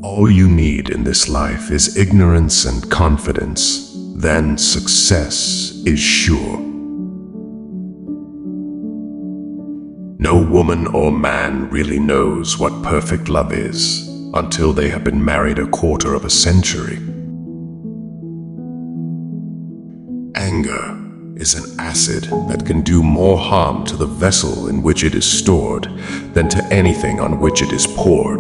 All you need in this life is ignorance and confidence, then success is sure. No woman or man really knows what perfect love is until they have been married a quarter of a century. Anger is an acid that can do more harm to the vessel in which it is stored than to anything on which it is poured.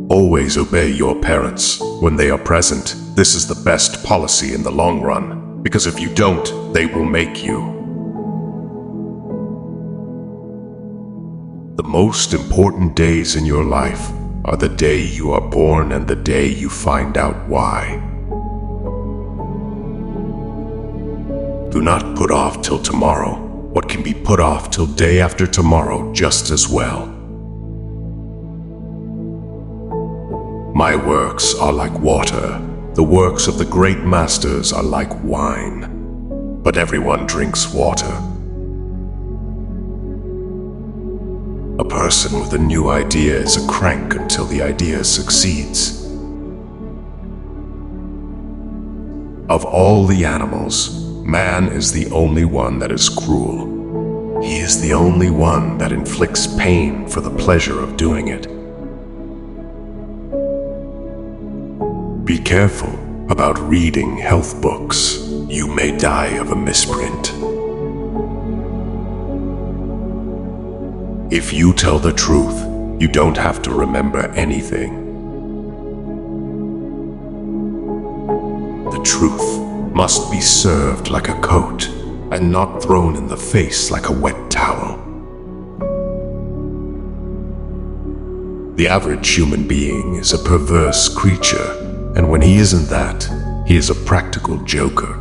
Always obey your parents when they are present. This is the best policy in the long run, because if you don't, they will make you. The most important days in your life are the day you are born and the day you find out why. Do not put off till tomorrow what can be put off till day after tomorrow just as well. My works are like water. The works of the great masters are like wine. But everyone drinks water. A person with a new idea is a crank until the idea succeeds. Of all the animals, man is the only one that is cruel. He is the only one that inflicts pain for the pleasure of doing it. Be careful about reading health books. You may die of a misprint. If you tell the truth, you don't have to remember anything. The truth must be served like a coat and not thrown in the face like a wet towel. The average human being is a perverse creature. And when he isn't that, he is a practical joker.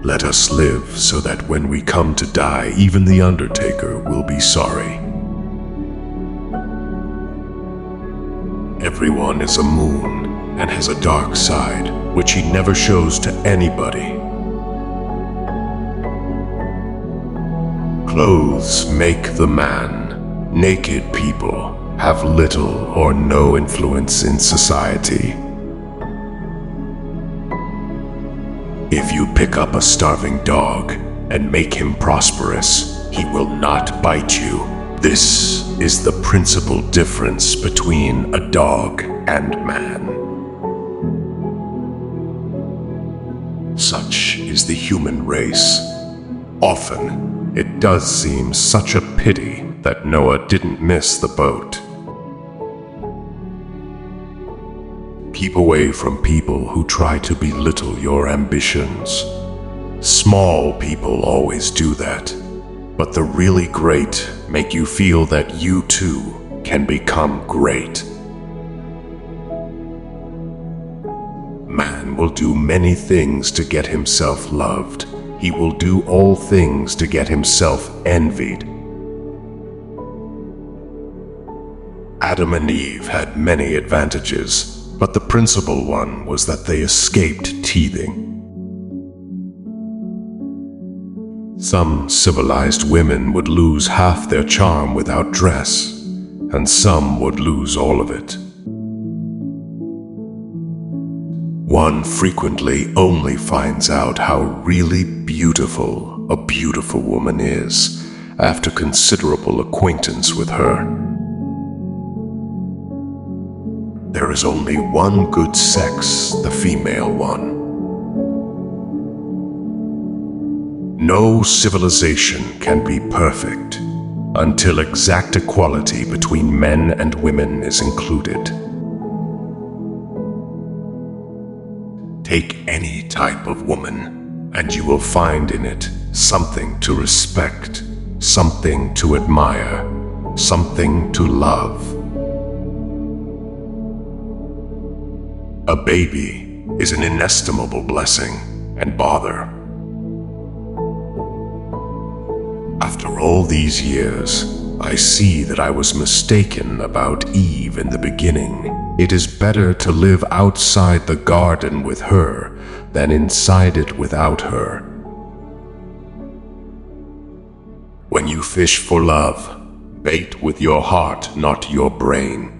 Let us live so that when we come to die, even the undertaker will be sorry. Everyone is a moon and has a dark side, which he never shows to anybody. Clothes make the man. Naked people have little or no influence in society. If you pick up a starving dog and make him prosperous, he will not bite you. This is the principal difference between a dog and man. Such is the human race. Often, it does seem such a pity that Noah didn't miss the boat. Keep away from people who try to belittle your ambitions. Small people always do that, but the really great make you feel that you too can become great. Man will do many things to get himself loved. He will do all things to get himself envied. Adam and Eve had many advantages, but the principal one was that they escaped teething. Some civilized women would lose half their charm without dress, and some would lose all of it. One frequently only finds out how really beautiful a beautiful woman is after considerable acquaintance with her. There is only one good sex, the female one. No civilization can be perfect until exact equality between men and women is included. Take any type of woman, and you will find in it something to respect, something to admire, something to love. A baby is an inestimable blessing and bother. After all these years, I see that I was mistaken about Eve in the beginning. It is better to live outside the garden with her than inside it without her. When you fish for love, bait with your heart, not your brain.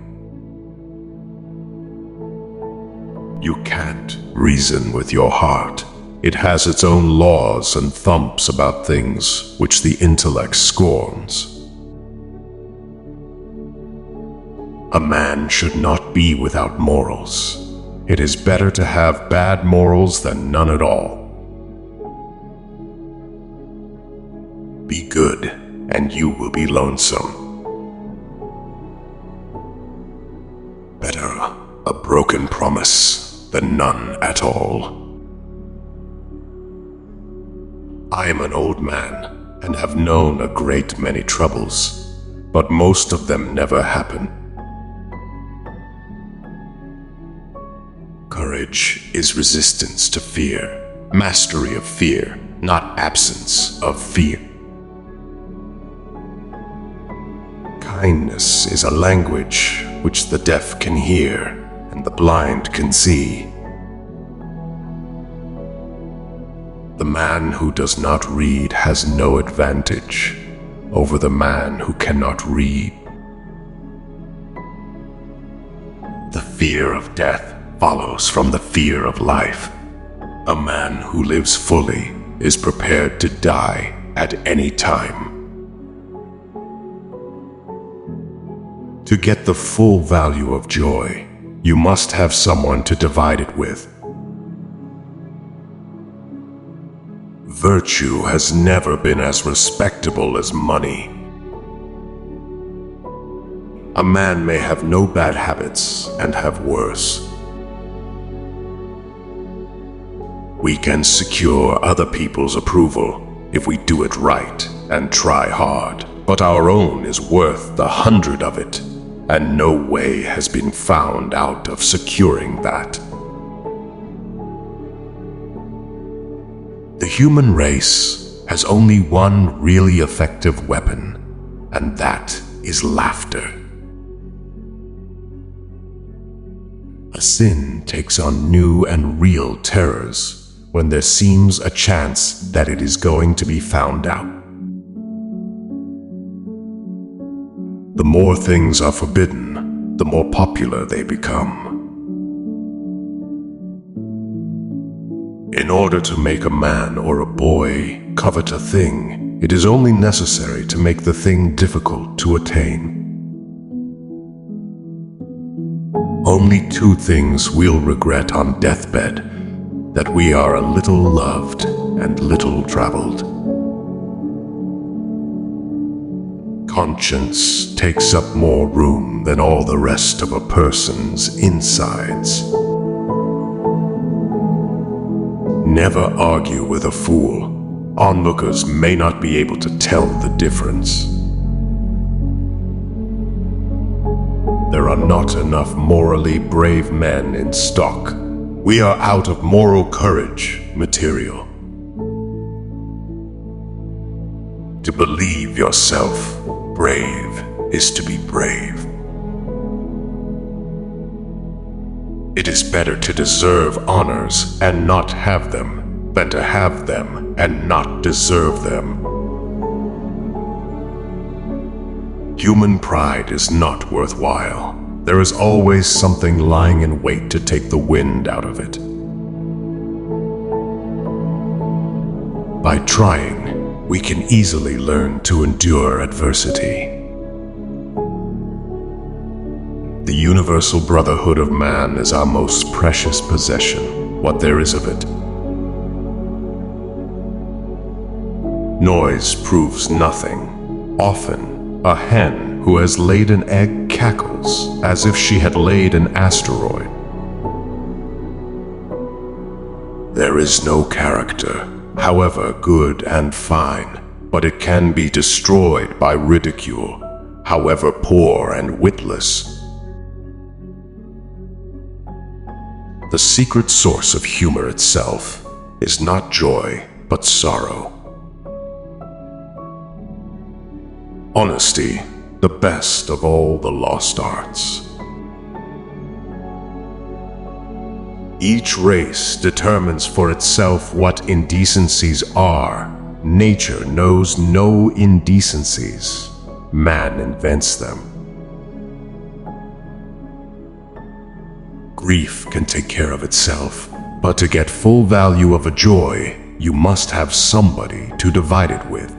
You can't reason with your heart. It has its own laws and thumps about things which the intellect scorns. A man should not be without morals. It is better to have bad morals than none at all. Be good, and you will be lonesome. Better a broken promise than none at all. I am an old man and have known a great many troubles, but most of them never happen. Courage is resistance to fear, mastery of fear, not absence of fear. Kindness is a language which the deaf can hear and the blind can see. The man who does not read has no advantage over the man who cannot read. The fear of death follows from the fear of life. A man who lives fully is prepared to die at any time. To get the full value of joy, you must have someone to divide it with. Virtue has never been as respectable as money. A man may have no bad habits and have worse. We can secure other people's approval if we do it right and try hard, but our own is worth the 100 of it, and no way has been found out of securing that. The human race has only one really effective weapon, and that is laughter. A sin takes on new and real terrors when there seems a chance that it is going to be found out. The more things are forbidden, the more popular they become. In order to make a man or a boy covet a thing, it is only necessary to make the thing difficult to attain. Only two things we'll regret on deathbed: that we are a little loved and little traveled. Conscience takes up more room than all the rest of a person's insides. Never argue with a fool. Onlookers may not be able to tell the difference. There are not enough morally brave men in stock. We are out of moral courage material. To believe yourself brave is to be brave. It is better to deserve honors and not have them than to have them and not deserve them. Human pride is not worthwhile. There is always something lying in wait to take the wind out of it. By trying, we can easily learn to endure adversity. The universal brotherhood of man is our most precious possession, what there is of it. Noise proves nothing. Often, a hen who has laid an egg cackles as if she had laid an asteroid. There is no character, however good and fine, but it can be destroyed by ridicule, however poor and witless. The secret source of humor itself is not joy, but sorrow. Honesty, the best of all the lost arts. Each race determines for itself what indecencies are, nature knows no indecencies. Man invents them. Grief can take care of itself, but to get full value of a joy, you must have somebody to divide it with.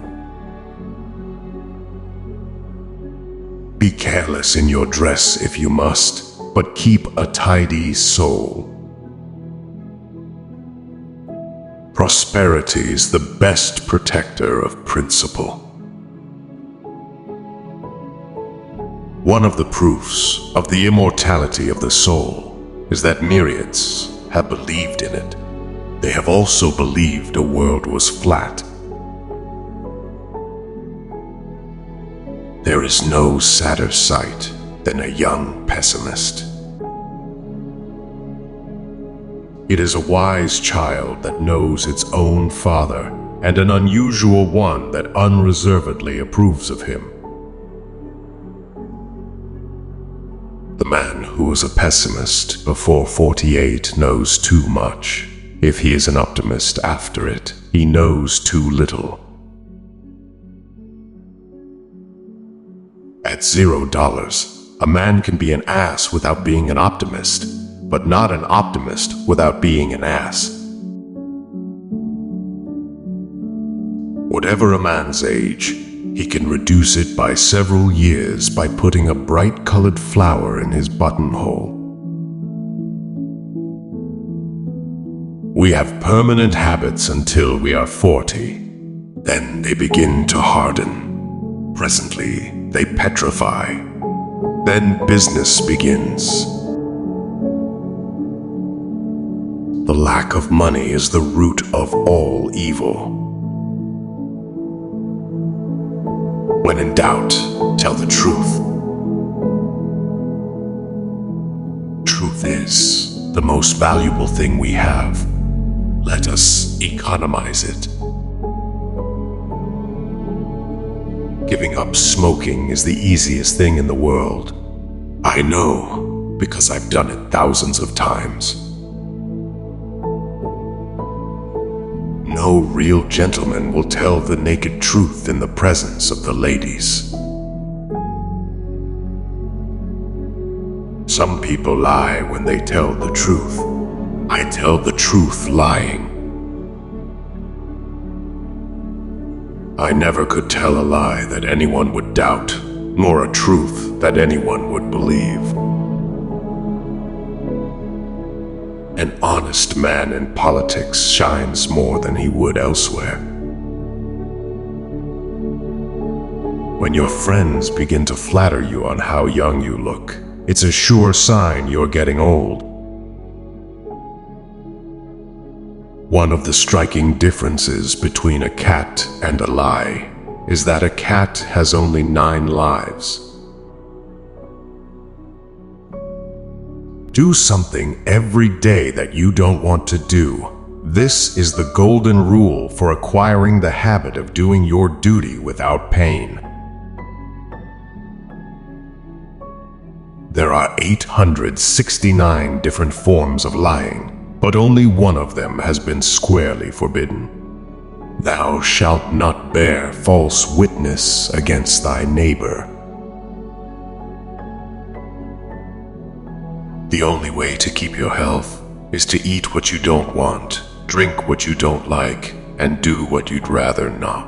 Be careless in your dress if you must, but keep a tidy soul. Prosperity is the best protector of principle. One of the proofs of the immortality of the soul is that myriads have believed in it. They have also believed a world was flat. There is no sadder sight than a young pessimist. It is a wise child that knows its own father, and an unusual one that unreservedly approves of him. The man who is a pessimist before 48 knows too much. If he is an optimist after it, he knows too little. At $0, a man can be an ass without being an optimist, but not an optimist without being an ass. Whatever a man's age, he can reduce it by several years by putting a bright-colored flower in his buttonhole. We have permanent habits until we are 40. Then they begin to harden. Presently, they petrify. Then business begins. The lack of money is the root of all evil. When in doubt, tell the truth. Truth is the most valuable thing we have. Let us economize it. Giving up smoking is the easiest thing in the world. I know, because I've done it thousands of times. No real gentleman will tell the naked truth in the presence of the ladies. Some people lie when they tell the truth. I tell the truth lying. I never could tell a lie that anyone would doubt, nor a truth that anyone would believe. An honest man in politics shines more than he would elsewhere. When your friends begin to flatter you on how young you look, it's a sure sign you're getting old. One of the striking differences between a cat and a lie is that a cat has only 9 lives. Do something every day that you don't want to do. This is the golden rule for acquiring the habit of doing your duty without pain. There are 869 different forms of lying, but only one of them has been squarely forbidden. Thou shalt not bear false witness against thy neighbor. The only way to keep your health is to eat what you don't want, drink what you don't like, and do what you'd rather not.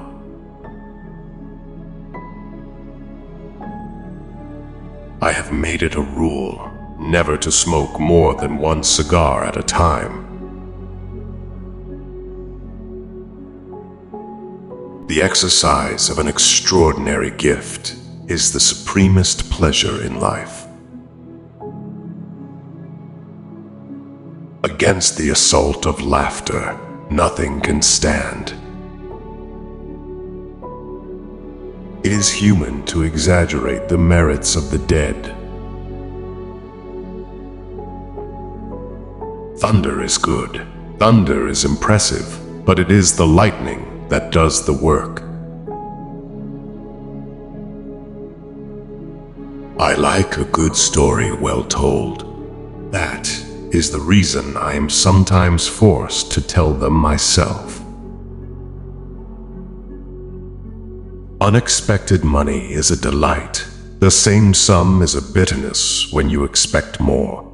I have made it a rule never to smoke more than 1 cigar at a time. The exercise of an extraordinary gift is the supremest pleasure in life. Against the assault of laughter, nothing can stand. It is human to exaggerate the merits of the dead. Thunder is good, thunder is impressive, but it is the lightning that does the work. I like a good story well told. That is the reason I am sometimes forced to tell them myself. Unexpected money is a delight. The same sum is a bitterness when you expect more.